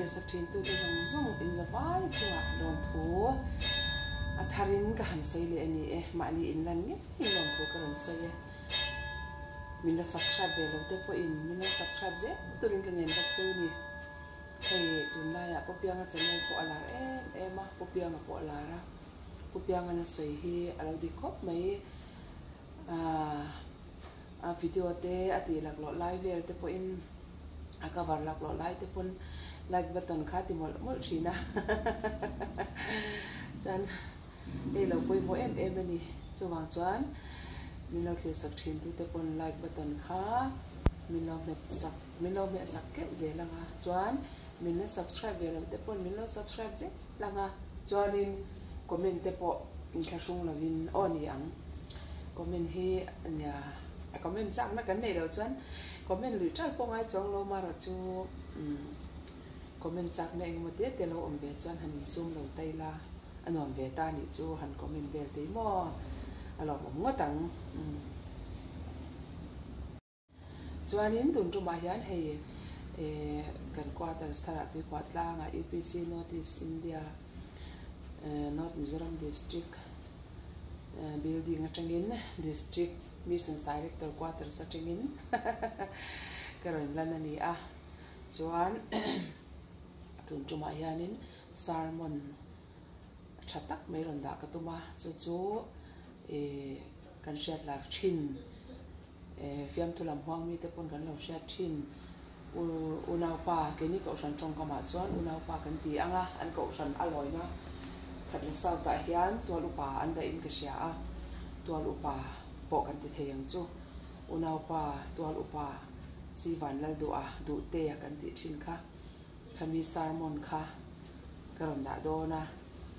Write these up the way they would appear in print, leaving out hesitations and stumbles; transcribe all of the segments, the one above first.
thlir sak thin tu te zong in zawai chunga lom thu a tharin ka han sei le ani ma ni in lan ni lom thu ka ron sei min la subscribe ve lo te po in min la subscribe je turin ka ngen bak chu ni hei tun la ya popianga channel ko ala ma popianga po ala ra popianga na sei hi alo di khop mai a video te ati lak lo live ver te po in akabar lak lo live te pon like button kha ti mol thina chan ei lo poi mo em ani chuwang chuan min lo thlir sak thin tu te pon like button kha min lo me sak kep je langa chuan min la subscribe ve lo te pon min lo subscribe je langa chuan in comment te po in thlasung lovin oni ang comment hi anya comment chang na kan nei lo chuan comment lui tral po ngai chong lo ma ro chu comment chak na eng mo te lo om ve chuan han sum lo taila anom ve ta ni chu han comment vel te mo alo mo tang chuan in tun tu ma hian hei kan quarters thara tu kwatla nga UPC Northeast India North Mizoram District building atangin district missions director quarters atangin karon lanani chuan tun tuma hianin sermon thatak mai ron da katuma chu kan shet la thin fiam thulam huang mi te pon kan lo shet thin unau pa keni ko san chong kama chuan unau pa kan ti anga an ko san aloina khatla sau ta hian tual upa anda in ka sia tual upa po kan ti theyang chu unau pa tual upa siwan lal du te kan ti thin kha thami sermon kha karon da dona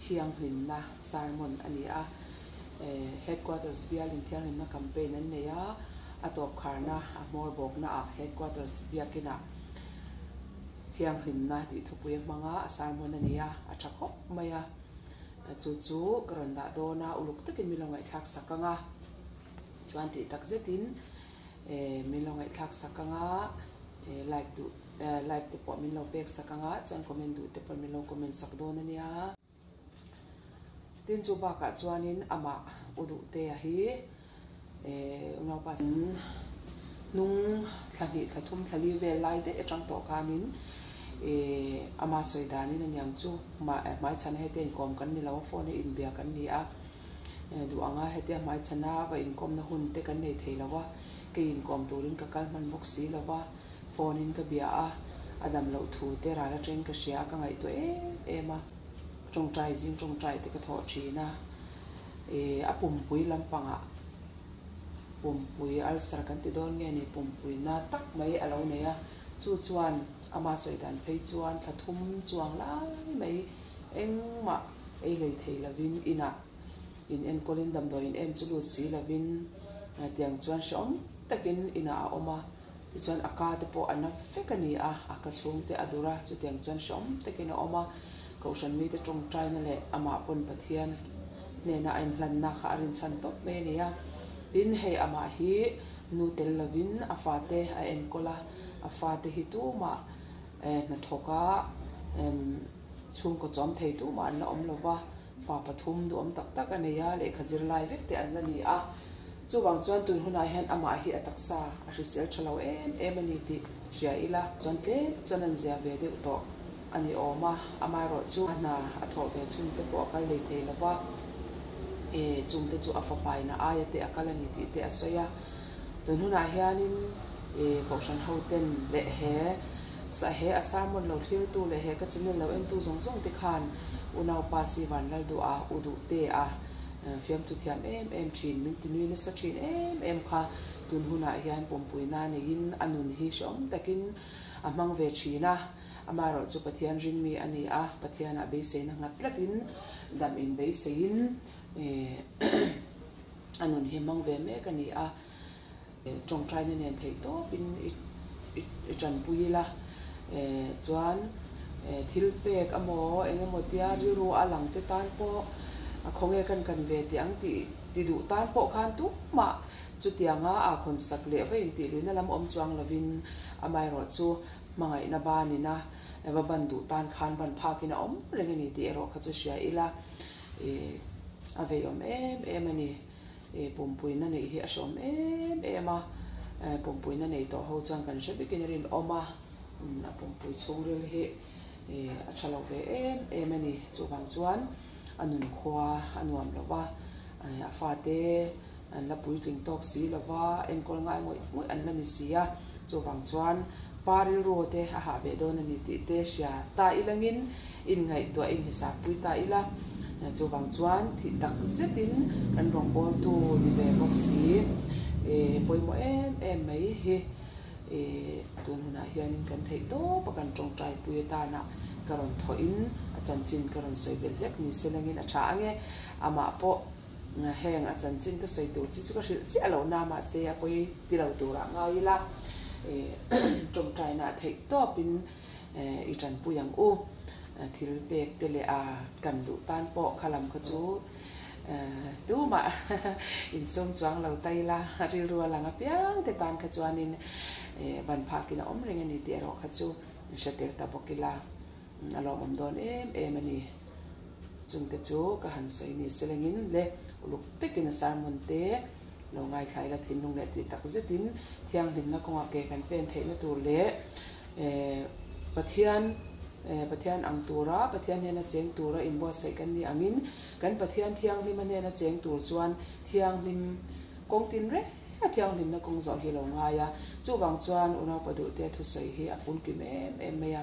thiang hlim na sermon ani headquarters bialin thiang hlim na campaign an neya atop kharna amor bok na headquarters biakina thiang hlim na ti thupui manga sermon ania athakop maya chu karon da dona uluk takin milongai thak sakanga chuan ti tak zetin milongai thak sakanga like du like te po min lo pek sakanga chuan comment du te po min lo comment sak don ania tin chu ba ka chuanin ama udu te hi unau pa nung thlathum thali vel lai te atang to kanin ama soidani na nyang chu mai chan he ten kom kan ni lo phone in bia kan ni du anga he te mai chana wa in kom na hun te kan nei theilawa ke in kom turin ka kal man box si lawa phone in ka bia adam lo thu te ra la train ka sia ka ngai to ema trong trai te ka tho thina apum pui lampanga pum pui al sar kan ti don nge ni pum pui na tak mai alo ne chu chuan ama soidan phei chuan thathum chuang lai mai engma lei thei lovin in en kolin dam do in em chulu si lovin tiang chuan shom takin ina oma ti chuan aka te po ana fekani aka chung te adura chu tiang chuan shom takin oma kausan mi te tong trai na le ama pon pathian ne na ain hlan na kha arin chan top me nia tin hei ama hi nu tel lovin afate a en kola afate hi tu ma na thoka chung ko chom thei tu ma na om lova fa pathum du om tak tak ania le khazir lai vek te an ni chu wang chuan tun huna hian ama hi ataksa a risel thalo em ani ti ria ila chuan te chuan an zia ve de to ani oma ama ro chu ana atho ve chun te po kal le thei lova chung te chu afa pai na aya te akalani ti te asoya tun huna hianin bosan hoten le he sa he asamon lo thlir tu le he ka chinen lo en tu zong te khan unau pa si wan lal du udu te fiam tu thiam em thin min ti ni sa thin em kha tun huna hian pompui na ni in anun hi shom takin amang ve thina ama ro chu pathian ring mi ani pathian a be se na ngat latin dam in be se in anun hi mang ve me kani trong trai ne nen thei to pin I tran pui la chuan thil pek amo engemaw tia riru alang te tan po khonge kan ve tiang ti du tan po khan tu ma chu tianga khon sak le vein ti luina lam om chuang lovin amai ro chu mangai na ba ni na và ban đủ tan khan ban pha kia om rèn này thì rồi khát cho xia ila về em này bùm bùi nè này hiện sống em mà bùm bùi nè này tổ hậu trang cần sẽ biết cái này om mà là bùm bùi xuống rồi hệ cho lâu về em này chỗ vàng chuan anh khoa anh làm là ba pha tê là bùi linh tóc xí là ba em còn ngay mỗi anh mình xí chỗ vàng chuan pari ro te ha ve don ani ti te sia ta ilangin in ngai to in hisap pui ta ila chu wang chuan thi tak zetin kan rong bol tu ni ve boxi poi mo em mai he tun na hian kan thei to pakan tong trai pui ta na karon thoin achan chin karon soi bel lek ni selangin a tha ange ama po heng achan chin ka soi tu chu ka chi alo na ma se a poi ti lo tu ra ngai la trong trai na thấy to pin itan puyang u thil pek tele a kan lu tan po khalam ka chu tu ma in som chuang lo tai la ri ru la nga piang te tan ka chuanin ban pha ki na om ring ani te ro kha chu shater ta bokila alo om don em ani chung te chu ka han soi ni selengin le uluk tekin sarmon te lo ngai khai la thin nung le ti tak zetin thiang lim na konga ke kan pen thei na tur le pathian ang tura pathian hena cheng tura in bo sai kan ni angin kan pathian thiang lim ane na cheng tur chuan thiang lim kong tin re thiang lim na kong zo hi lo ngai ya chu wang chuan unau padu te thu sai hi a fun ki em me ya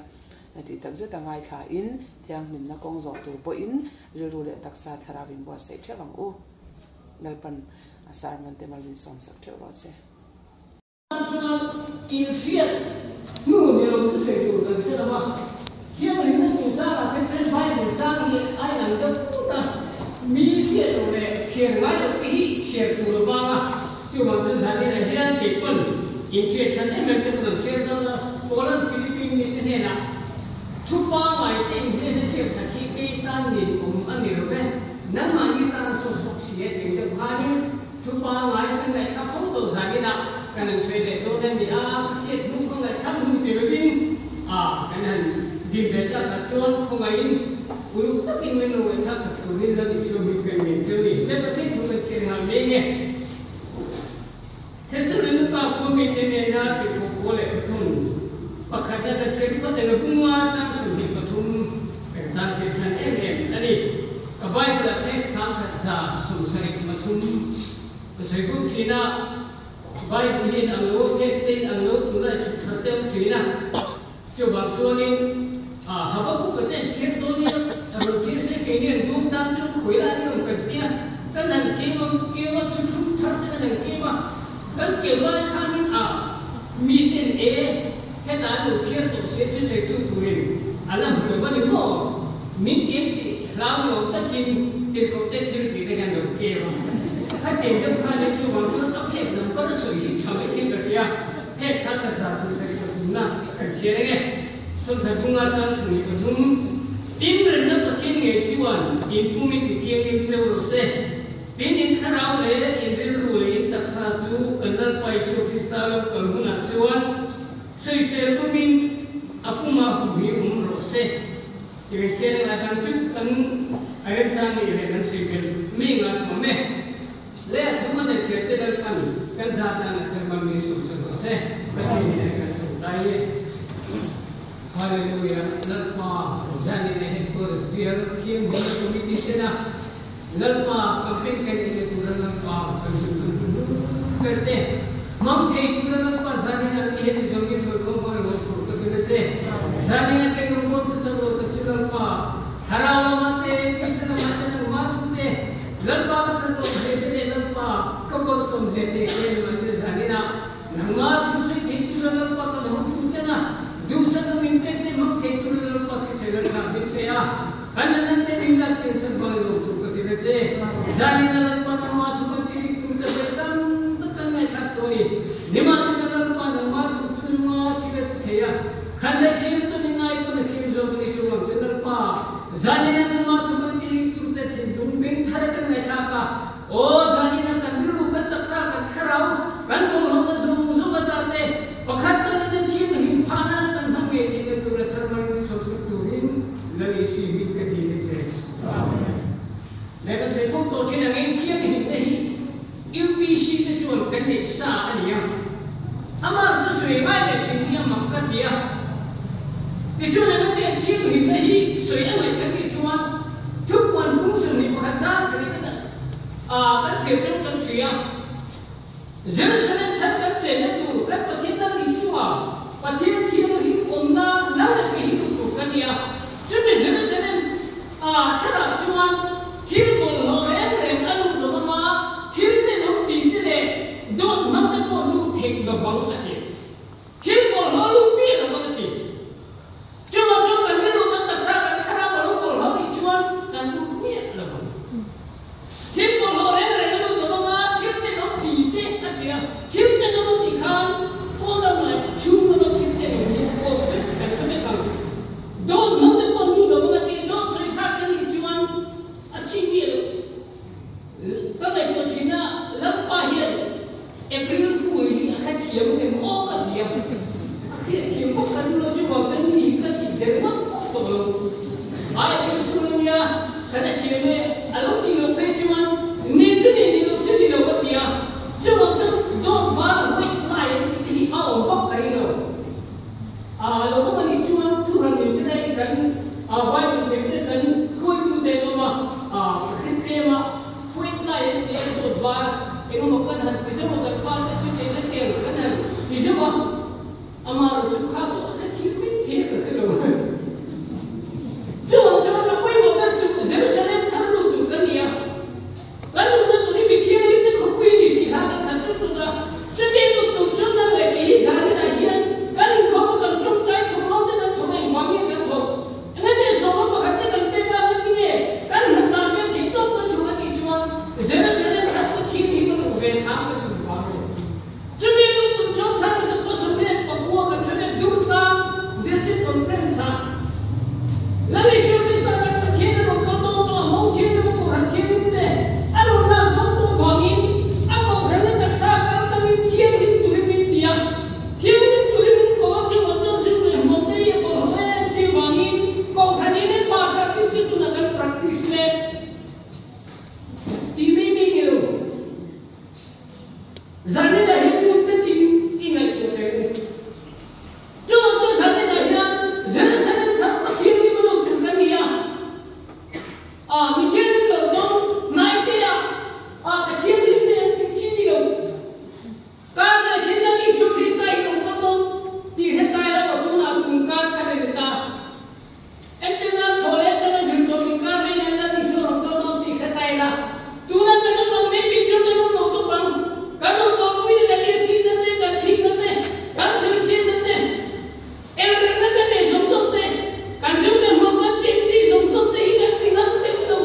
ti tak zeta ngai kha in thiang lim na kong zo tur po in ru le taksa thara win bo sai the wang u nalpan Sarman te malvin som sak theo lo se in fiel nu ni lo se tu kan se la chiang li na chu cha la pe chen bai ni cha ni ai nang da pu ta mi fiel lo le chiang lai lo ki chiang tu lo ba chu ma chen sa ni le hian ke pun in che chan he me pe tu chiang da la Poland Philippines ni te na thu pa mai te ni ne se sa ki pe tan ni an ni lo pe nan ma ni ta so so si e te de pha ni thu pa mai te ne sa không to sa ni na kan se de to den ni a ke nu ko ngai tham nu te be bin kan di beta ka chon ko ngai ulu ta kin men no sa sa tu ni za ni chu bi pen min chu ni le pa te tu che ha me ne te su ni pa ko mi te ne na ke ko le thun pa kha da ta che pa de ku wa chang su ni pa thun pen san ke chan ani ka bai ka te sam ka cha su sa ni ma thun ka sai ku ki na bai ku ni ang lo ke te ang lo tu la chu tha te chi na chu ba chu ni ha ba ku ka te che to ni ro chi se ke ni du dan chu khoi la ni ka tia ka nan ke wa chu chu tha te nan ke wa ka ke wa tha ni mi ten he ta lu che to se te se tu ku ni ala ku ba ni mo min ke ti ra ni ta kin te ko te chi ti de kan do ke waถ้าเก่งก็พาในช่วงช่วงอัพเดทนั้นก็จะสวยทำให้เก่งแบบนี้เฮ้สักกระดาษสุดท้ายก็ถึงนะกันเชียร์ไงส่วนถ้าทุ่งอาจารย์สุดก็ถึงอินเรื่องนั้นก็เช่นเงี้ยจีวันอินผู้มีพิธีอินเจ้าโรเซ่เป็นอินข้าวเลยอินเรื่องรู้เลยอินตักษาจูกันนั้นไปสุพิสตาลกันหุ่นอาจีวันสวยเสียผู้มีอาผู้มาผู้มีโรเซ่ยังเชียร์อาจารย์จุกันไอ้เรื่องจานนี้เรื่องนั้นสิ่งเป็นไม่งานของแม่le thuma ne chete dal kan za ta na serma mi su se se ka ni ne ka su dai ye hallelujah lal pa jani ne he ko biar kim ho ko mi ti te na lal pa ka pin ke ne ku lal pa ka su karte mam the ku lal pa jani na ni he jo mi ko ko ho ko ko ke te jani na ke ko ko te lo ka chu lal pa harawa ma te kisna ma te na ma tu te lal pa ka chuก็สมเด็จเด็กเรียนมาเสียฐานีนะนังมาทุกสิ่งที่ตัวเราปากเราพูดกันนะดูสักมินเต็มเต็มมันเก่งตัวเราปากที่เสด็จการบินเสียอันนั้นเต็มมินลักเต็มสักบางโลกทุกข์ที่เจฐานีนั้นปากมาทุกข์ที่คุณจะเป็นตั้งตั้งในสักตัวนี้นิมาสินั้นปากมาทุกสิ่งมาที่เทียขันได้เขียนตัวนี้ง่ายตัวนี้เขียนจบนี้ช่วงจะนั้นปากฐานีนั้นมาทุกข์ที่คุณจะเป็นดุมบินทะเลตั้งในสักโอ้ฐานีนั้นkan ko hong so so batate pakhat ta na chi hin phana kan hong ge ti ko ra tharmal so chiều trong tâm suy Jerusalem thân thân trên đất đủ các bậc thiên năng đi xua và thiên thiên hình ổn na nắm lại cái hình đủ cái gì chứ bây Jerusalem thế là chuan thiên còn họ em em ăn được mà thiên này nó bị thế này đốt nắm cái con lu thịt và vắng cái gì thiên còn họ lu biết là cái gì chứ mà chúng ta biết luôn tất cả các sao mà lúc còn họ đi chuan là lu biết là vắng thiên còn họ em em ăn được mà thiên này nó bị thế cái gì thiên này nó bị khan ô là mà chung nó thiên này nó ô cái này cái đốt nắm cái con lu đó cái gì đốt sai khác cái gì chuan अच्छी भी है कब एक तो चीज़ लग पाहिए अप्रैल फूल ही है थियम के मौ का थियम थियम को कर लो जो वक्त नहीं कर की देर ना तो लो आए अप्रैल फूल या करे थियम में अलग की लोग पे जुआन नीचे नी लोग दिया जो वक्त दो बार वेट लाइन की आओ वक्त करी लो लोगों को जुआन तू हम इसे ना इधर वाई में देखते कन कोई कुछ देखो मा cái mà quyết này thì em một vài em một cái hình ví dụ một cái pha cái chuyện cái tiền cái này ví dụ mà chúng ta chỗ cái chi phí thế cái rồi cho nó quay một cái chúng dễ sẽ lên thắng luôn được cái gì à cái lúc đó tụi mình chia đi nó không quy định thì hai cái sản xuất chúng ta chứ biết tụi chúng ta lại cái giá như này hiện cái này không có cần trong trái không lắm nên chúng mình quá nhiều cái thôi nên là số mà cái cái cần bây giờ cái gì cái này làm cái thì tốt hơn chúng ta đi chuan Jerusalem thật có thiên ý mà được về thám với chúng ta rồi chứ biết tụi chúng ta cái có số tiền và mua cái chuyện này đúng ra visit conference là lý doที่เราเป็นประเทศเราก็ต้องตัวมองที่เราเป็นประเทศนี้อันนั้นเราต้องตัวฟังอินอันนั้นเราต้องสร้างการตั้งอินเทียนอินตุลิมิเดียเทียนอินตุลิมิก็ว่าที่ว่าจะสิ่งที่มองได้ยังบอกว่าที่ฟังอินก็แค่นี้เนี่ยภาษาที่ตัวนั้น practice เลยTV video जाने नहीं मुझे तीन इंगल को ले जो जाने नहीं ना Jerusalem था पश्चिम की बनो कर दिया मिठे लोग तो नाइटे पश्चिम से पश्चिम लोग कार जिंदा की शुक्र स्थाई लोग तो तीहे तायला बतून आदमी कार करे लेता इतना थोड़े तरह जिंदो की कार में नल्ला निशो लोग तो तीहे तायला तू ना तो मैं पिक्चर तो लोग तो बंग करो तो कोई नहीं सीन दे का ठीक दे kan सीन दे el रखने के नहीं समझते kan जो ने मोहब्बत की चीज समझते ही नहीं ना ते तो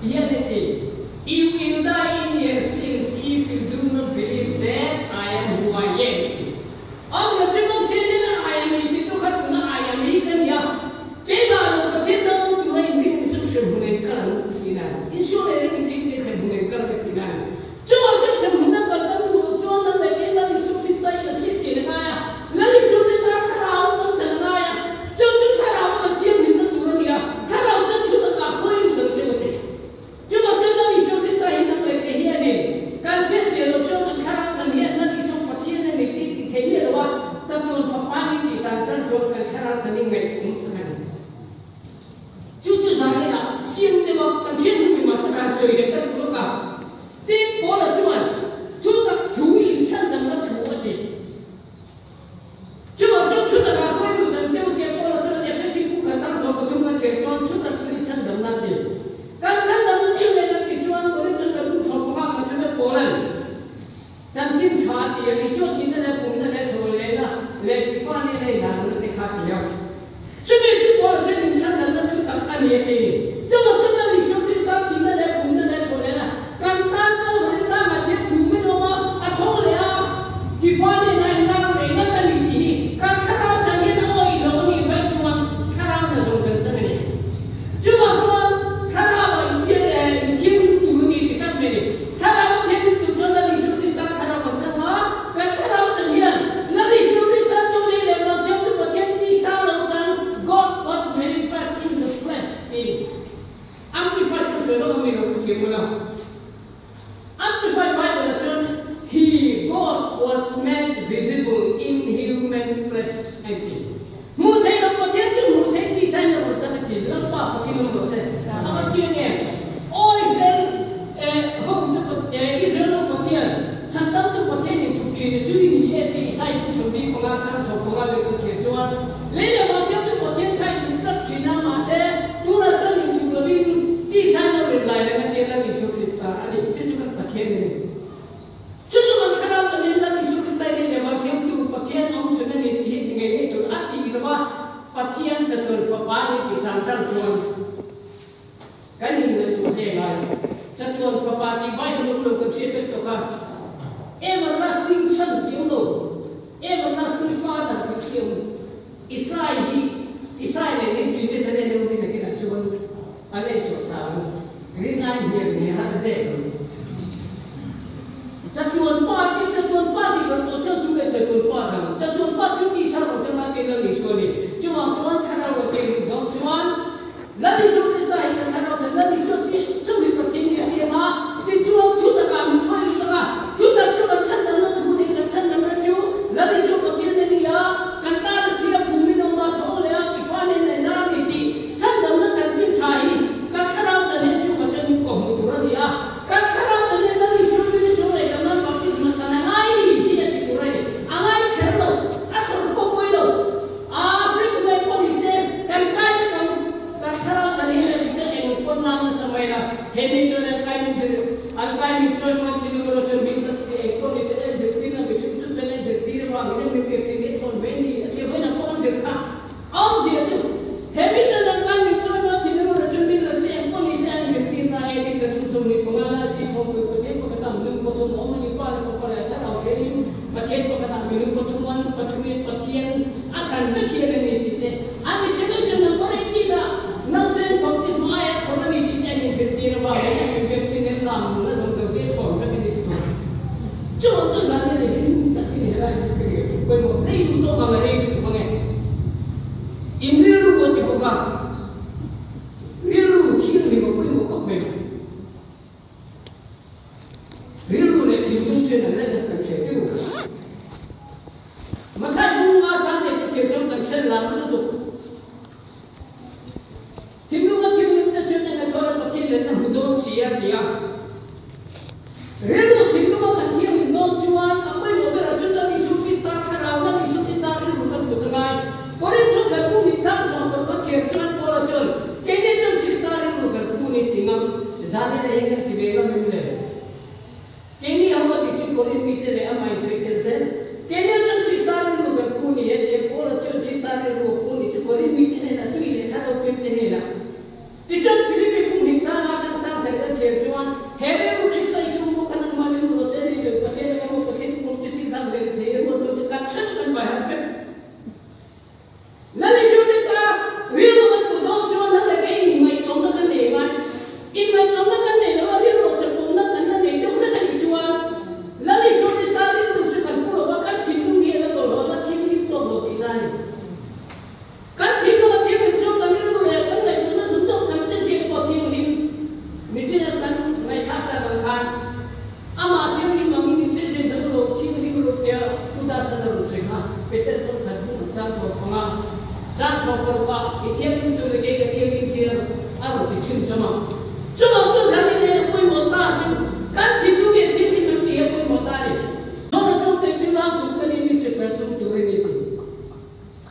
Unity. If you die in your sins, if you do not believe that I am who I am. Ông là chúng tôi xin đến ai mình thì tôi khắc là ai mình cái gì à? Cái mà nó thiên đâu chúng mình biết sự sự mình cần cái nào. In số này cái chính cái mình cần cái nào. Cho cho sự mình cần cái cho nó là cái là sựที่ใส่làสิ่งที่ไหนอ่ะแล้วสิ่งที่จะสร้างมันจะไหนอ่ะcho chúng ta làm một chiếc mình nó tụi nó gì à? Ta làm cho chúng ta cả khối được chưa vậy? Chứ mà chúng ta đi xuống cái tay nó về cái hiện này,การเชื่อเจริญช่วงมันข้างจะเนี่ยนั่นที่ส่งประเทศนั่นที่ที่เห็นเลยว่าจำนวนฝักฟ้านี่ที่การจัดส่วนกันข้างจะนี่ไม่ถึงกันจู่ๆสังเกตนะเชื่อที่ว่าการเชื่อที่มันสร้างช่วยกันกันรู้ป่ะที่พอละจวนทุกอย่างถูกอินชันดังนั้นถูกอะไรจู่ๆทุกอย่างเราไม่รู้ดังเจ้าเกี่ยวพอละจวนเอฟเฟกต์ผู้การจัดส่วนประตูมันเกี่ยวจวนทุกอย่างอินชันดังนั้นเองการชันดังนั้นชื่ออะไรกันจวนตัวนี้จวนกับผู้สอบว่ามันจะไม่พอเลยจำจิ้มขาตีอย่างนี้ช่วงที่นั่นแหละผมนั่นแหละโทรเลยนะเลยที่ฟ้านี่เลยนะนั่นที่ขาตีอ่ะช่วงนี้ทุกคนจะมีชั้นนั้นทุกอย่างอันนี้เองจังหวะที่นั่นช่วงที่ขาตีนั่นแหละผมนั่นแหละโทรเลยนะการตั้งใจให้ได้มาเช็คดูไม่รู้ว่าอันโทรเลยอ่ะที่ฟ้านี่นายนั่งเลยนั่นกันนี่การข้าวจะเนี่ยนะโอ้ยเรานี่ไปชวนข้าวจะส่งกันจะไม่ได้จังหวะชวนข้าวไปเยี่ยมเที่ยวดูนี่ที่กันไม่ได้ข้าวเที่ยวดูจนนั่นช่วงที่ตั้งข้าวมันจะมาการข้าวจะเนี่ยนั่นช่วงที่ตั้งจงเลยเราจะดูประเทศที่สร้างเราจัง God was manifest in the flesh in Amplified ก็จะต้องมีเราเกี่ยวกับ Amplified Bible จะ He God was made visible in human flesh and being มูเทเราประเทศที่มูเทที่สร้างเราจะกินแล้วป่าประเทศเราเสร็จแล้วก็ชื่อเนี่ยโอ้ยเซลห้องอิสราเอลประเทศฉันตั้งตัวประเทศนี้ทุกทีจุยนี่ที่ใส่ผู้ชมดีของเราทั้งสองของเราเป็นคนเชี่ยวชาญเรื่องว่าเชื่อตัวประเทศไทยถึงจะชินามาเสตัวเราจะมีจุดวินที่สร้างเราเป็นลายแล้วก็เกี่ยวกับอิสราเอลอันนี้ที่จะเป็นประเทศนี้จุดมันขนาดนี้เราอิสราเอลได้เนี่ยว่าเชื่อตัวประเทศองค์ชนนี้ที่ยังไงนี่ตัวอันนี้ก็ว่าประเทศจะเป็นฝ่ายที่ทางตั้งชวนกันนี่เป็นตัวเสียงอะไรจะตัวฝ่ายที่ไม่รู้เรื่องก็เชื่อตัวกัน Everlasting Son ที่เรา Everlasting Father ที่เราอิสราเอลเนี่ยที่จะได้เรื่องที่นักชวนอะไรชดใช้เรื่องงานเรื่องนี้ฮะเจ๊จะชวนป้าที่เราตัวเจ้าตัวจะชวนป้าดังจะชวนป้าที่ที่สร้างจะมาเป็นอะไรชวนนี่ชวนข้าเราเป็นน้องชวนแล้วที่สุดที่ได้จะข้าเราจะแล้วที่สุดที่จะมีประเทศนี้มาที่ชวนชุดต่างๆช่วยสักชุดนั้นฉันนั้นทุกนี้ฉันนั้นจูแล้วที่สุดประเทศนี้อ่ะกันตาที่เราภูมิลงมาโตเลยอ่ะที่ฟ้านี่ในน้ำนี่ที่ฉันนั้นฉันจิ้มไทยกันข้าเราจะเนี่ยจูมันจะมีกล่องตัวนี้อ่ะกันข้าเราจะเนี่ยนั่นที่สุดที่ช่วยกันนั้นแบบที่มันจะง่ายที่จะติดตัวเลยง่ายแค่เราอ่ะคนพวกไม่รู้ฟริกไม่พอดีเซกันใกล้กันข้าเราจะเนี่ยจะเองคนนั้นสมัยละเห็นนี่จนใกล้มันจะอันใกล้มันจนมันที่เราจะมีตั้งแต่คนที่เสียจุดที่นั่นก็ชุดเป็นจุดที่เราไม่ได้มีเพียงแค่คนเว้นนี่เดี๋ยวนะคนจุดค่ะเอาเสียจุดเห็นนี่จนใกล้มันจนมันที่เราจะมีตั้งแต่คนที่เสียจุดที่นั่นเองจะทุกสมัยของเราสิของคนคนนี้ก็กระทำหนึ่งคนน้องมันยิ่งกว่าเราคนละฉันเอาแค่นี้มาเทียนก็กระทำหนึ่งคนทุกวันปัจจุบันปัจเจียนอาการไม่เกี่ยวกันนี่ที่อันนี้สิ่งที่ฉันนั้นคนที่ละนั่งเส้นปฏิสมัยคนนี้ที่จะยังจุดที่เราว่าไม่ได้เป็นที่นั่นลำนั่นสมกับที่ฝนก็ได้จุดที่เราเนี่ยตัดที่นี่ได้เป็นหมดได้ดูตัวบางอะไรดูบางอย่างอินเดียรู้ว่าที่พวกเราเรียนรู้ที่นี่มันก็อยู่กับเป็นเรียนรู้เนี่ยที่มุ่งเชื่อนั่นแหละเป็นเชื่อที่รู้มาถ้ามุ่งมาทางเนี่ยเชื่อจนตั้งเชื่อหลังนั่นดูที่มุ่งมาที่นี่จะเชื่อในตัวเราประเทศนั้นหุ่นโดนเสียเดียวเรียนรู้ที่มุ่งมาที่นี่โดนชวนเอาไปหมดเลยจนได้สุดที่ตาข้าเราได้สุดที่ตาเรียนรู้กันหมดเลยคนที่ชอบแบบมุ่งที่ทั้งสองคนก็เชื่อจนพอละจนแค่นี้จนที่ตาเรียนรู้กันมุ่งนี่ถึงงั้นจะได้เองที่เวลาไม่เลยแค่นี้เอาไว้ที่คนที่มีแต่เอาไม่ใช่กันเส้นแค่นี้จนที่ตาเรียนรู้กันมุ่งนี่เองพอละจนที่ตาเรียนรู้มุ่งนี่คนที่มีแต่เนี่ยตุ้ยเนี่ยถ้าเราเป็นแต่เนี่ยนะที่จนฟิลิปปินส์มุ่งที่ทั้งนั้นทั้งเส้น cái thiên tôi cái thiên linh chia ăn một cái chân cho mà cho nó cho gia đình này quay một ta chứ các thiên lúc cái thiên linh tôi kia quay một ta đi nó là trong cái chân làm cũng cái này chuyện là trong tôi này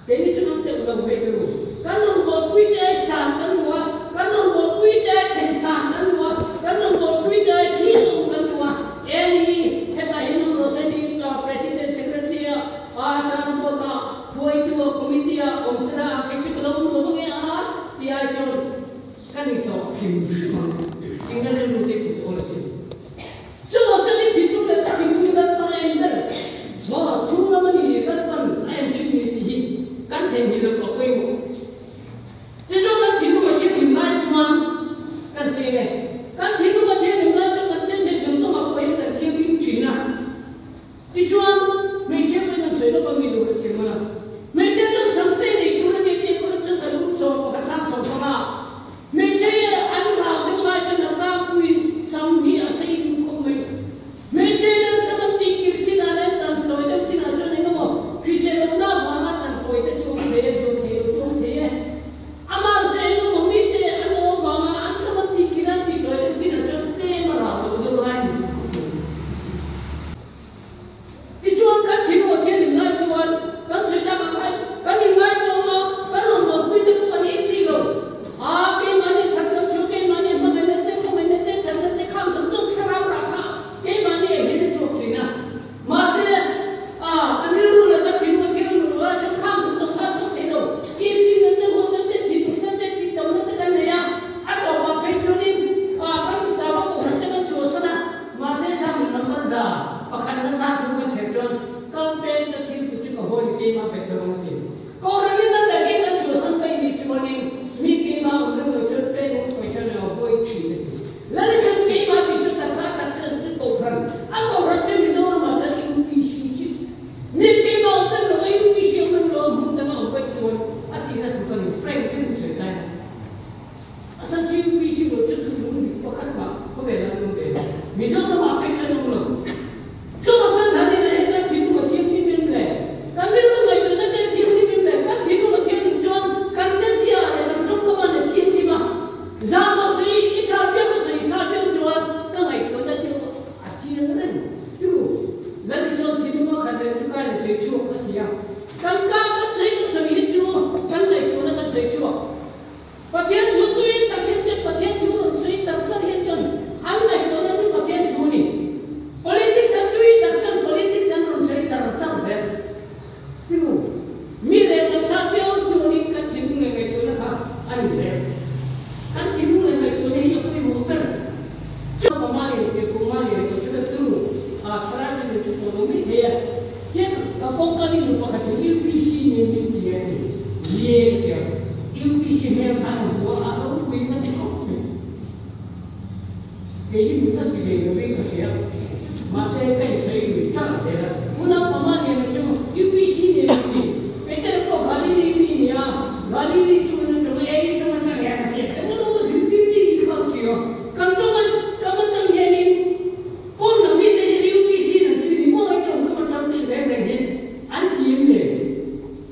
cái này chúng ta tự làm về cái rồi các ông một quý trai sản cái nữa các ông một quý trai thành sản cái nữa các ông một quý trai thi dụng cái nữa em đi hết là hiện nó sẽ đi cho president secretary trong một vui chùa committee ông sẽ là cái chức năng của ông ấy thì ai cho cái này to kim sĩ mà cái này là một cái của ông ấy cho nó cho đi thì chúng ta thì chúng ta có ai nữa mà chúng ta mới đi cái phần em chịu gì căn thể thì được ở quê một thế cho căn thì nó chỉ tìm lại cho căn thể này căn thì nó chỉ tìm lại cho căn thể sẽ dùng cho mà quê căn thể bị chuyển à thì cho mấy chiếc bây giờ sấy nó còn bị đồ được chuyện mà mấy chiếc nó sắm xe thì cũng là cái cũng cho cái lúc số và sang số không nào mấy chiếc ăn nào cái loại cho nó ra quy xong thì ở xây không mấy chiếc nó sắm thì kiểu chỉ là lên tầng tối đó chỉ là cho nên nó khi xe nó nào mà nó tầng tối đó chúng thế ama thế nó không biết thế anh nó mà anh sắm thì kia thì tối đó chỉ là cho thế mà nào nó lại đi chuan các thiên của thiên linh chuan các sự ra bằng hay các linh lai trong nó các lòng một quy định của những gì rồi cái mà này thật là chú cái mà này mà cái này không cái này thật là không sống tốt theo ra cả cái mà này hiện chuột thì nào mà sẽ cái này luôn là các thiên của thiên linh là chúng không sống tốt theo sống thế đâu cái gì nó không nó thì nó thì đâu nó cái này anh đâu mà phải cho nên các người ta có cũng thấy cái chuột sao mà sẽ sang một năm bao giờ và khả năng sang chúng ta sẽ chọn con bên cái thiên của chúng ta hồi cái mà phải cho nó thì còn cái này là cái là chúa sân bay đi chúa đi mi cái mà ông nó chọn bên nó phải cho nó hồi chỉ được là cái chọn cái mà thì chúng ta sẽ chúng cổ phần anh cổ phần trên cái đó mà cho những cái gì chứ mi cái mà ông nó là những cái gì ông nó không thể nào phải chúa anh thì là cũng cần frame cái một sự này anh chỉ những cái gì của chúng ta đúng có khác mà có vẻ là đúng vậy vì sao nó mà phải cho nó luôn cho nó chân thành này các thiên của thiên linh bên này các thiên của người chúng ta cái thiên linh bên này các thiên của thiên linh chuan các chân gì này làm trong công an thiên linh mà ra mà xây cái tháp biếng chuan các ngày của ta chưa chiên đấy chứ là đi xuân thiên nó khẩn đến chúng ta để xây chùa các gì các xây chùa các ngày của ta xây chùa và thiên chúa tuy ta thiên và thiên chúa xây thật rất hiện chân anh này của ta chứ và thiên chúa này politics and we that's politics and non say chẳng thế chứ mi để làm sao biết cho đi cái chuyện này cái của nó khác anh sẽ cái chuyện này cái của nó như cái một cái cho mà này cái của mà này cái chuyện đó cho ra cho nó cho nó biết thế chứ công ty nó có cái UPC này mình thì cái UPC này thằng của nó quy nó thì không cái gì mình đang bị nó bị cái mà sẽ cái xây dựng chắc thế là una mà này mà chúng UPC này cái cái có gari đi nhá gari đi chúng nó ấy chúng nó nghe cái nó có sự tin đi không chịu cầm tâm nghe đi con nó biết cái UPC là chuyện gì mà chúng nó tâm tin về này anh kiếm này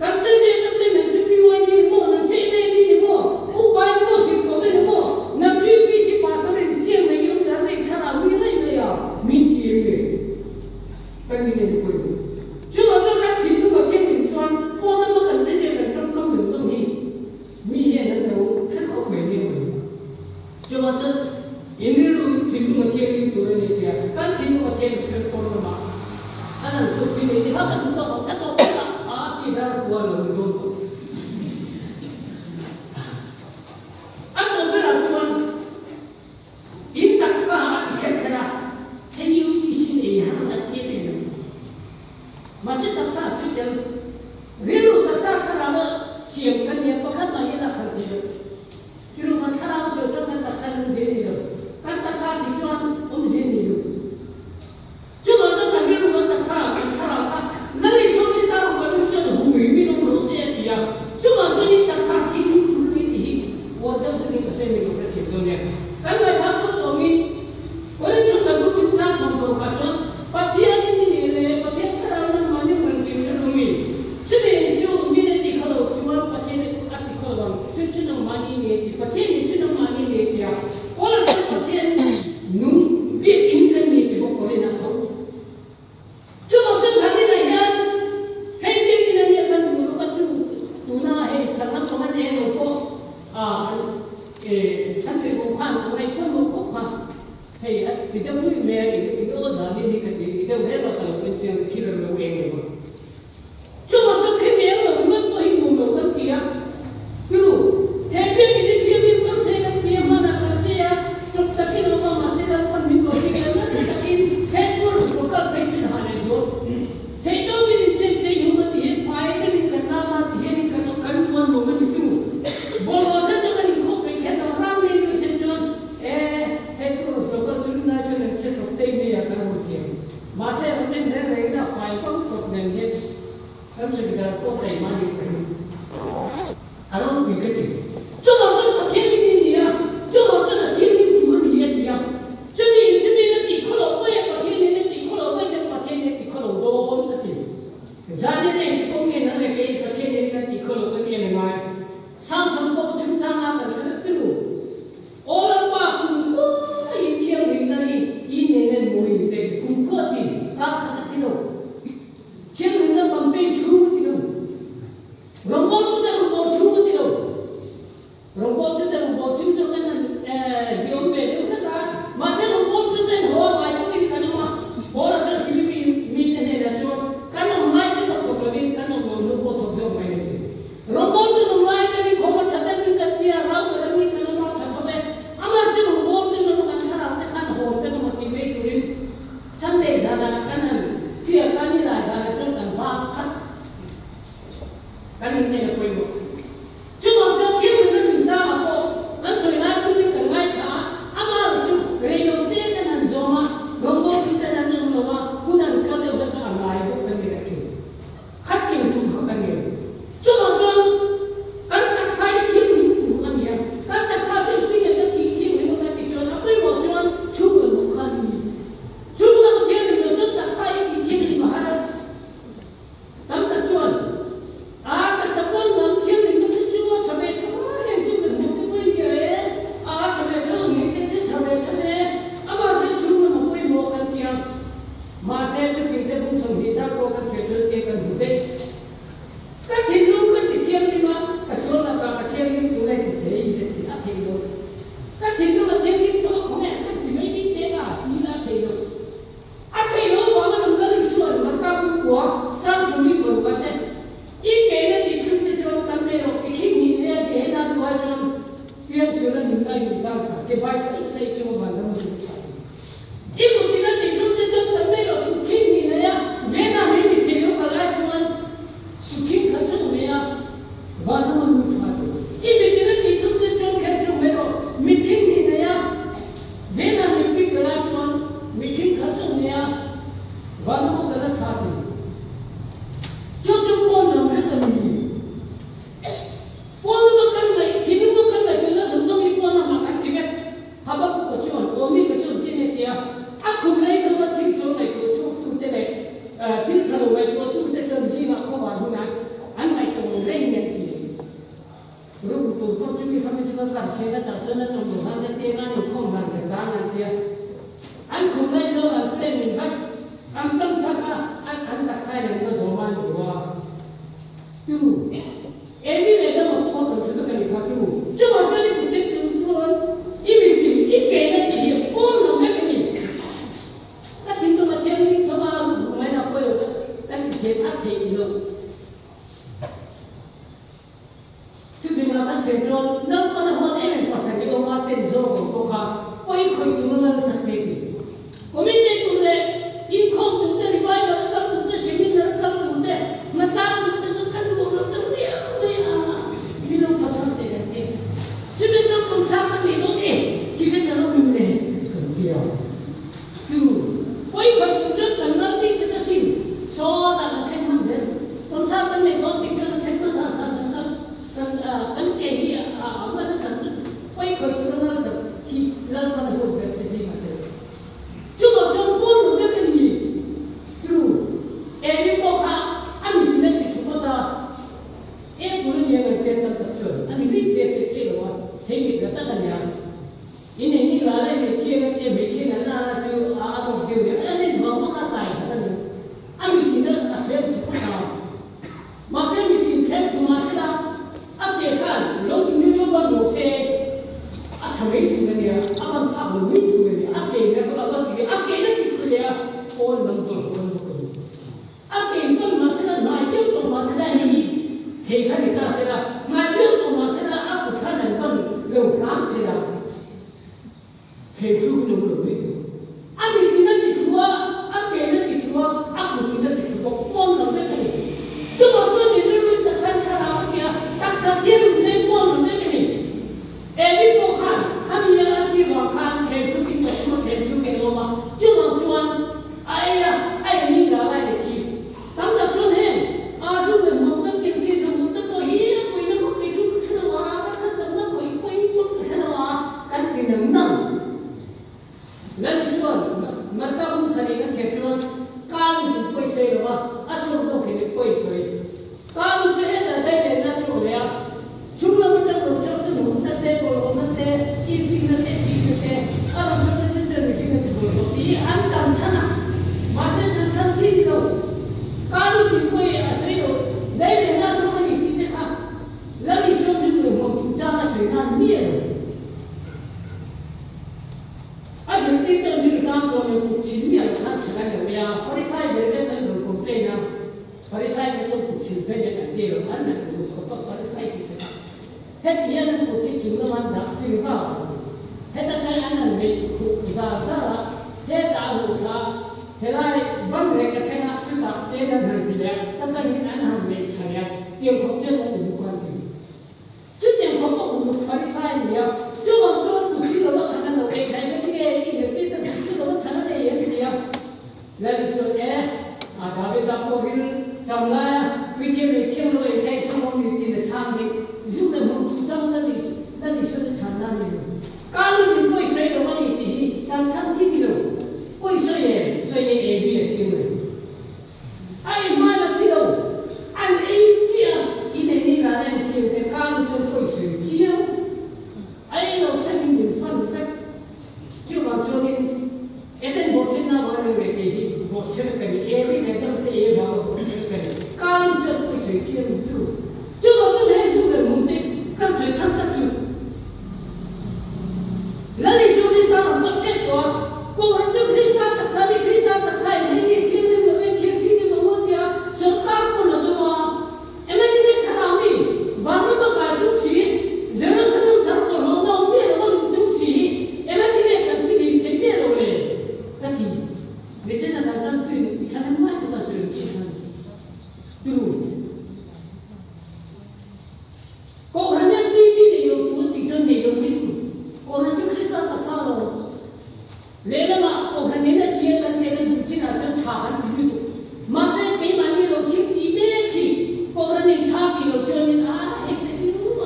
cầm chân tâm tin là chuyện gì mà đi mà nó chơi này đi mà không phải mà thì có cái mà nằm UPC pass cái gì mà dùng để để khá là mi này à mi kiếm này cái này là cái gì chứ mà cho các thiên của thiên linh chuan con nó cần xây dựng trong công trường trong gì mi hiện là đâu rất khó bền như vậy chứ mà cho những cái thiên của thiên linh tuổi này thì các thiên của thiên linh chuan con nó mà anh là số thiên linh thì họ cần chúng ta một cái tổ chức thì ra của là người luôn anh không biết là chuan in đặc sản thì thế nào hay như cái gì hắn là cái gì mà sẽ đặc sản suy chân ví dụ đặc sản khá là xiềng cái nhiều có khát mà như là khẩn thiện ví dụ mà khá là chỗ trong cái đặc sản không dễ nhiều các đặc sản thì cho không dễ nhiều chứ mà trong cái ví dụ mà đặc sản khá là lấy số đi ta mà lúc cho nó hùng mỹ mới nó lộ xe thì chứ mà tôi đi đặc sản thì không đi thì我真是那个生命的铁证呢，因为他不说明，我们就在不平常生活发生，把天的呢，把天才让人嘛，你们平时容易，这边就明天你看到，就把天的按你看到，就 thì cũng khoan này quân một khúc khoan hay thì đâu có mẹ thì nó giờ đi thì đâu hết là tao bên trên khi là lâu em rồi cho mà cho khi mẹ là mất có hình một đồ con kia ví dụ hệ biết cái chuyện mình có sẽ là kia mà là cái gì á trong tất cả nó mà sẽ là con mình có cái nó sẽ là cái hết luôn của các cái chuyện họ này rồi thế đâu mình sẽ dùng cái gì phải cái mình cần làm mà thì cái cần quan một mình tu bộ nó sẽ cho mình không phải cái nào làm nên cái sự chọn hết cái số con chúng ta cho nên sẽ không tây bây giờ cái một kiểu mà sẽ là mình để lấy là phải không thuộc nên hết không sự cái có tây mà đi cái à nó bị cái gì cho nó cho nó thiên linh gì à cho nó cho nó thiên linh của gì gì à cho mình nó chỉ có lỗ quay có thiên linh nó chỉ có lỗ quay cho có thiên linh chỉ có lỗ đô nó chỉ gia đình này không nghe nó là cái có thiên linh nó chỉ có lỗ quay này mà sang sông có chúng ta làm cho nó tiêu ô lần qua cùng có ý thiên linh này ý nên mùi để cùng có gì ta khát cái đâu thiên linh nó cầm bên chú cái đâu robot itu dah robot cuma tu, robot itu dah robot cuma tu kan Zimbabwe itu kan, masa robot itu dah Hawaii baik kan mah, orang cakap Filipina ni ni dah cuma, kan orang lain cuma problem kan orang robot tu Zimbabwe ni, robot itu orang lain kan ni kau macam ni kan dia lau orang ni kan orang cakap apa, amal tu robot itu orang kan sekarang kan Hawaii tu mati betul, Sunday jalan kan dia kan ni lah jalan tu kan faham. Kan ini yang poin. Cuma jauh kita nak cinta apa? Kan soalnya tu ni kan macam amal tu radio dia kan zona, robot kita kan zona, bukan kita dah tak ramai bukan dia lagi. Hati yang tu bukan dia. Cuma jauh kan tak saya cium bukan dia. Kan tak saya tu dia tak cium bukan dia. Apa yang macam cuba bukan dia. Cuba dia ni macam tak saya cium mahal. Tak tak cuan. Hãy subscribe cho kênh Ghiền Mì Gõ để không bỏ lỡ những video hấp dẫn cái này ăn tháp được mít cái này ăn cái này ăn cái này thì cái này ôn lắm rồi ăn cái mà sẽ là nãy biết mà sẽ là gì thì cái này ta sẽ là nãy biết mà sẽ là ăn cái này con lâu lắm sẽ là thì chú cũng được biết ăn cái này thì chúa ăn cái này thì chúa ăn cái này thì chúa ôn lắm cái này chứ mà tôi thì tôi đã sang sang nào kia ta sang thiên nên ôn lắm cái này every bộ khăn tham gia ăn đi vào khăn thì chú thì chú mà thì chú cái lo mà chứ mà chuan ai nghĩ là ai để chi tắm tập chuan hết chú người muốn tất nhiên chi chú muốn tất có hiếm quỳ nó không đi chú cái nào mà các sân tấm nó quỳ cái nào mà cái cái nấm nồng lần xuân mà ta cũng sẽ đi cái chuyện chuan cao thì quỳ xây rồi mà chuan không thì quỳ xây cao thì hết là đây để nó chuanเลยchúng ta vẫn đangလုပ်cho cái muốn ta thế rồi mà thế in sinh nó thế ở trong cái chân cái cái rồi thì ăn cam chana mà sẽ ăn chăn gì đâu cao thì quỳ ở xây rồi đây để nó cho cái gì thế khác là đi cho chúng người một chúng ta là xây ra nhiều ở trên tin tức như cam tôi này cũng chín nhiều khác chỉ là nhiều nhà Pharisee về cái này rồi complain nào Pharisee cái tôi cũng chín cái này là điều anh này cũng có Pharisee hết hiện là của thị trường làm ăn đã đi vào hết tất cả anh là bị giả ra hết đã hụt ra hết lại vấn đề cái này chúng ta tên là hàng tỷ lệ tất cả những anh hàng bị thay đổi tiền không chết là được quan điểm chứ tiền không có một phải sai nhiều chứ mà cho cuộc sống nó thành là cái này cái gì cái cuộc sống nó thành là cái gì là lý do ấy đã bị ta có viên trong là vì thế rồi cái trong một cái gì sang đi giúp đỡ một chúng ta là đi sự thành ra nhiều cao thì quay xoay đâu mà thì đang sáng suốt đâu quay xoay về việc gì rồi ai mà là gì đâu anh ấy chia ý này đi là nên chia cái cao trong quay xoay chia ai đâu thấy mình phân tích chứ mà cho nên cái tên bộ trên nào mà về cái gì bộ trên cái gì every day trong cái vào bộ trên cái cao trong quay xoay chia một chút chứ mà tôi thấy chúng người muốn tin các sự chân thật chứ là lý do đi ra một cái đó cô hắn chung đi ra tất sai này thì thiên linh mà bên thiên phi mà muốn kia sở các con là tôi mà em ấy đi cái nào đi và nó mà cái đúng gì giờ nó sẽ không thật còn nó đâu biết nó đúng gì em ấy đi cái phi đi thế biết rồi cái gì để cho nó làm tân tuyển thì cho nó mãi chúng ta sử dụng từ cô hắn nhân đi để yêu tuấn thì chân để yêu mình cô hắn chưa Christ ta sao rồi lẽ là mà cô hắn nên là kia cần cái chỉ là chân thả hắn thì được mà sẽ cái mà đi rồi thì bé thì cô hắn nên thả thì rồi cho nên hết cái gì cũng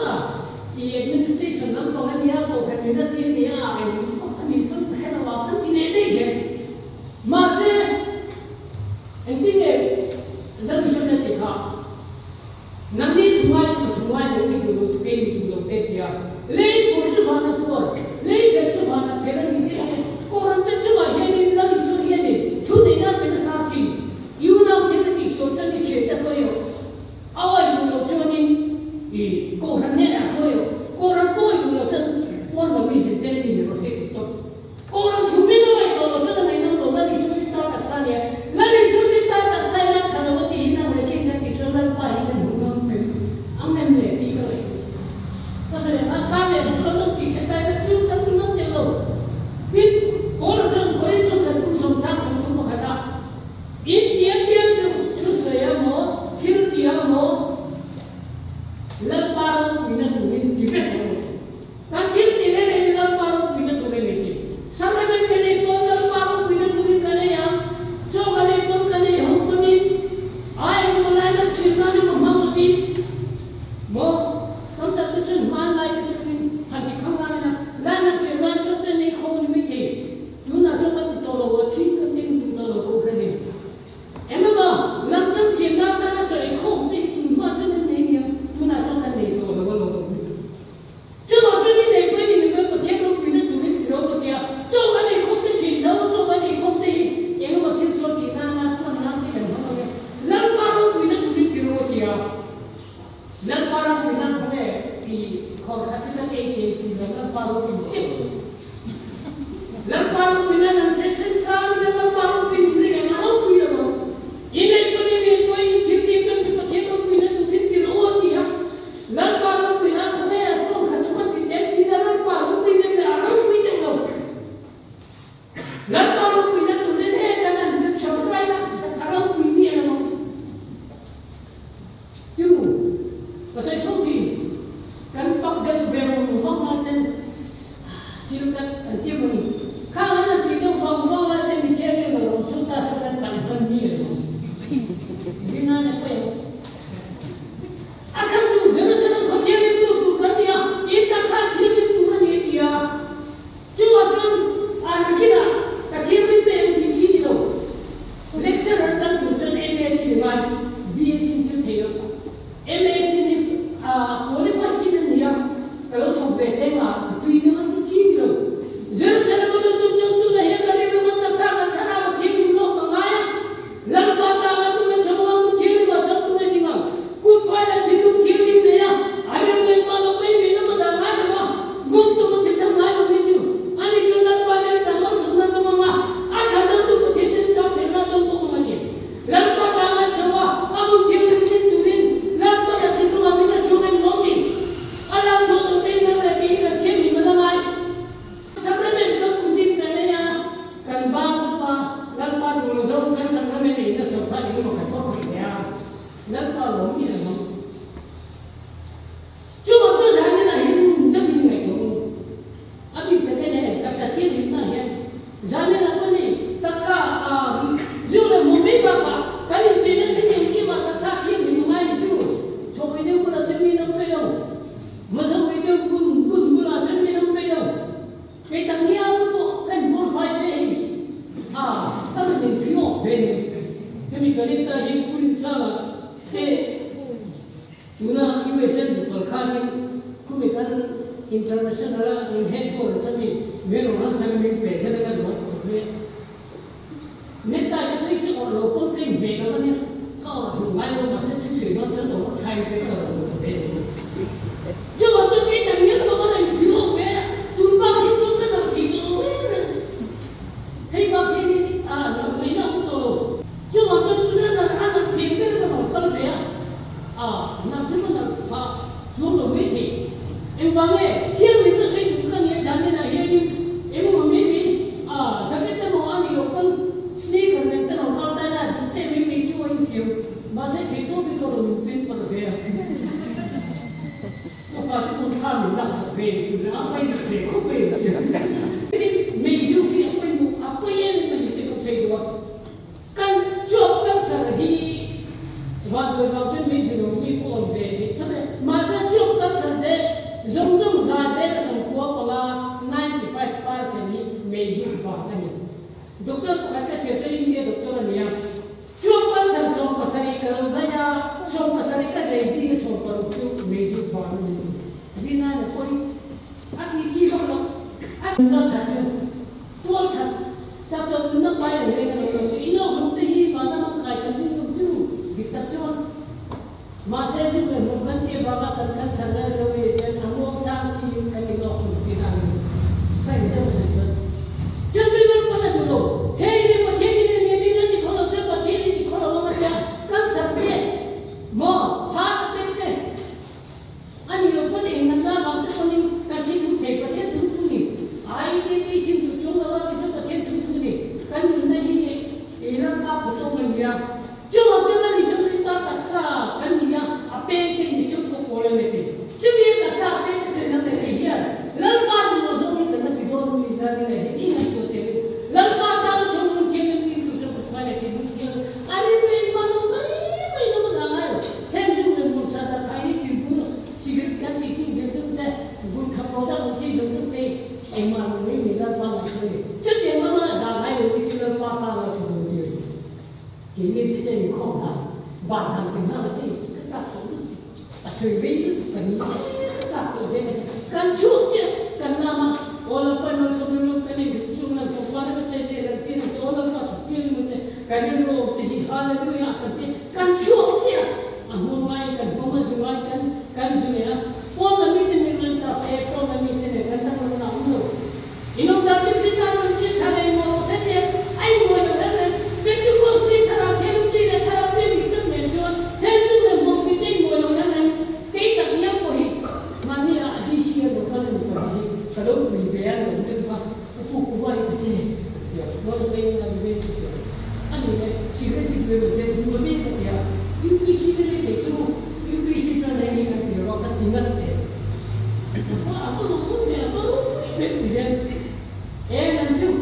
thì administration lắm còn anh nhớ cô hắn nên là tiền thì anh thì vẫn hay là vào thân thì nên đấy chứ mà sẽ anh tin nghe đó là chuyện này thì khác nằm đi thùng ngoài những cái đồ chơi những đồ tết kia lấy phụ nữ vào nó thôi lấy cái chỗ vào nó phải là như thế cô làm cái chỗ vào hiện đi là đi số hiện đi chú này là bên sao chi yêu nào thế là đi số chân cái chuyện đó thôi ai cũng có cho nên thì cô hắn này là thôi cô làm cô cũng có thân cô làm gì sẽ tên gì nó silukan antimoni kana tido pampola te michele lo suta sakan panpan ni lo bina na pa yo akan tu jerusalem ko tiene tu kania ita sa tiene tu mani dia tu akan arkina ka tiene te bichi lo lecturer tan tu chen MH man BH tu theo MH ni qualified chin ni ya kalau tu bete ma tu university chi lo jerusalem lo tu chung tu la he kare lo ta sa ka thana ma chi lo ka ngai lam pa ta ma tu me chwa tu chi lo ta tu me dinga ku fa la chi tu chi ni ne ya ai me ma lo me me na ma da ngai ma buk tu ma chi chang ngai lo me chu ani chu na pa le ta ma su na ma ma a cha ta tu ku chi ni ta fe na tu ko ma ni lam pa ta ma chwa abu chi ni chi tu ni lam pa ta chi tu ma mi na chu me mo mi ala chu tu te na la chi na chi ni ma na ngai sakramen ka ku din ka ne ya kan ba chu pa lam pa tu lo zo kan sakramen ni na chu pa ni ma ka ko ni ya lam pa lo mi na mo chu ma tu sa ni na hi na mi ngai ko abi ta ke ne ka sa chi ni na ya zane na ko ni ta sa ju le mo mi ba ka ka ni chi ne chi ni ki ba ta sa chi ni mo mai tu cho ko ni ko na chi mi na pe yo ma sa ko ni ko ko la chi mi na pe yo ke ta ni al ko kan bo fai pe ta ni pyo pe ni ke mi ka ni ta hi ku ni sa la e tuna USN per kali ku mi kan international in headquarters sa mi mero han sa mi pe sa ka do ko pe neta ya pe chi o lo ko tin pe ka ni ka hu mai lo ma sa chi chi no cha do thai pe ka do pe jo wa cho ke ta ni ko ko ni pyo pe tu ba ki tu ka na ki jo hei ba ki ni na me na ku to jo wa cho tu na na ka na pe pe ka no ka pe na chu na fa jo lo me thi em va me chiang ni to sai ku ka ni jan ni na he ni em mo me mi sa ke ta mo ani lo kon sneaker me ta no ka ta na te me mi chu in kyu ma se ke to bi ko lo pin pa ka pe ko fa tu ka mi la sa pe chu na pa ni pe ko pe me ju ki ko mu apa ye ni me te ko sai do kan job kan sa hi wa do va chen me ju ni ko ve ni ta ma sa job kan sa de zong zong za ze la sang ko pa la 95% ni me ju va na ni doctor ko ka che te ni doctor ni ya job kan sa so pa sa ni ka za ya so pa sa ni ka je ji so pa ru chu me ju va na ni ni na na ko a ki chi ko lo a na cha chu to cha cha to na pa ya le ka lo i no ko te hi va na ma ka ka si ko tu bi ta chon ma se ju ko no kan ke ba ka kan cha na lo ye jan a mo cha chi ka ni lo ku bi na ni fa ni ta sa chu chu chu na pa na lo he ni mo che ni ni mi na ni ko lo cha pa che ni ko lo ma cha kan sa ke mo ha te te ani lo pa ni na na ba te ko ni ka chi tu te pa che tu tu ni ai ni ni sim tu chu na ba ki chu pa che tu tu ni kan ni na hi e na pa pa to ma ni ya chu ma chu na ni chu ni ta ta sa kan ni ya a pe te ni chu ko ko le me te chu mi ta sa pe te na te hi ya lan pa ni mo zo ni ka na ti do ni sa ni le ni na ko te lan pa ta chu ni che ni ku chu ko fa le te ni che ani me pa no mai no ma na yo hem chu na mo sa ta kai ni ti bu sigir kan ti chi je tu te bu kha po da mo chi ju tu te e ma no me ni la pa na chu ni chu te ma ma da mai lo ni chu la pa ta la chu ni ke ni ti se ni khong ta ba thang ti na ti ka ta ko a sui ve tu ka ni ta ko ve kan chu che kan na ma ola pa no so no ka ni chu na so pa na che che la ti na ola pa ti ni mo che ka ni ro ti hi ha na tu ya ka ti kan chu che a mo mai kan mo ma su mai kan su ne na po na mi ti ni kan ta se po na mi ti ni kan ta ko na no ino ta ti ti sa so che cha nei mo se te ai mo yo na pe tu ko ti ta ra te ti na ta pe ni ta me jo he su na mo pi te mo yo na ke ta ni ko hi ma ni a di shi yo ka ni ko ni ka lo pi ve ya lo ni pa ku ku wa ti che yo no le pe na ni ve ti ani ne shi re ti ve te mo me ka ya yu pi shi re te chu yu pi shi ta ne ni ka ti ro ka ti na se fa a ko no me a ko Thế thì em làm chung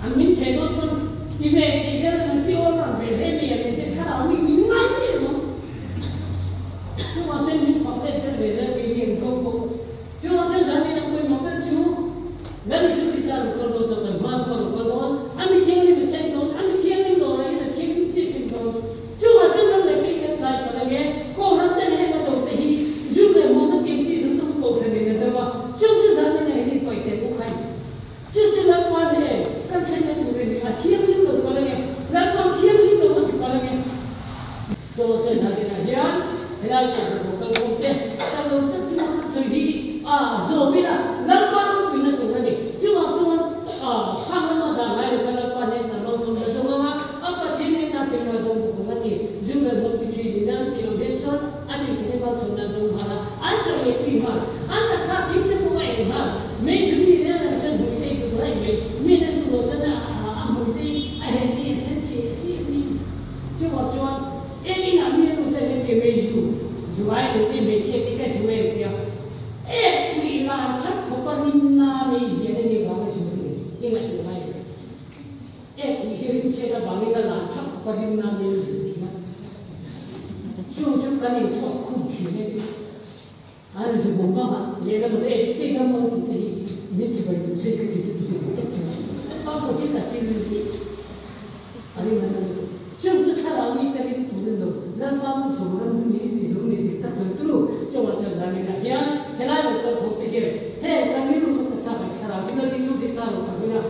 anh mình chế độ con đi về thì giờ là siêu là về thế mình thì sao đó mình mãi vậy mà chúng ta trên mình phật lên về giờ cái điểm công cụ chúng ta trên sáng nay là quên một cái chú nếu như chúng ta làm con đồ cần mang con đồ anh đi chơi đi mình xem đồ anh đi chơi đi đồ này là chơi đi chơi xem đồ chúng ta trên đó là cái tài của là nghe con hắn tên hay là đồ thì giúp để một cái tiền chi chúng ta cổ phần này là đâu chúng ta sáng nay này đi quay tiền cũng hay chúng ta làm quan hệ các trên này của mình là chiếm những đồ qua đây làm con chiếm những đồ mà qua đây cho trên sáng nay này nhá thế là của các công ty các công ty chúng ta xử lý rồi bây giờ làm quan của mình là chúng ta đi chúng ta khang lắm mà làm lại được cái quan hệ là nó xong rồi đúng không ạ apa trên này ta phải nói đúng không ạ thì dùng để một cái chuyện gì đó thì nó đến cho anh đi cái quan xong là đúng không ạ anh cho cái gì mà anh đã xác định được một ngày mà mấy chúng đi ra là chân mũi tây của lại mình là dùng đồ chân là mũi tây anh đi sẽ chỉ mình cho họ cho em đi làm như thế này thì mình dù ai cũng đi mình sẽ cái gì vậy kìa em bị làm chắc không có nên là mình gì đấy như vậy chứ nhưng mà như vậy em thì hiện sẽ là bảo mình là làm chắc không có nên là mình gì mà chúng ta nên thoát không chỉ đấy anh dùng bông hoa vậy là một cái trong một cái mình chỉ phải dùng cái bao nhiêu cái là xin gì anh em chúng ta làm như thế này cũng được nên bao số lượng như thế lúc này thì tất cả đều cho vào trong gia đình là thế là một cái không phải thế cái những lúc chúng ta sao phải làm chúng ta đi xuống thì ta làm phải là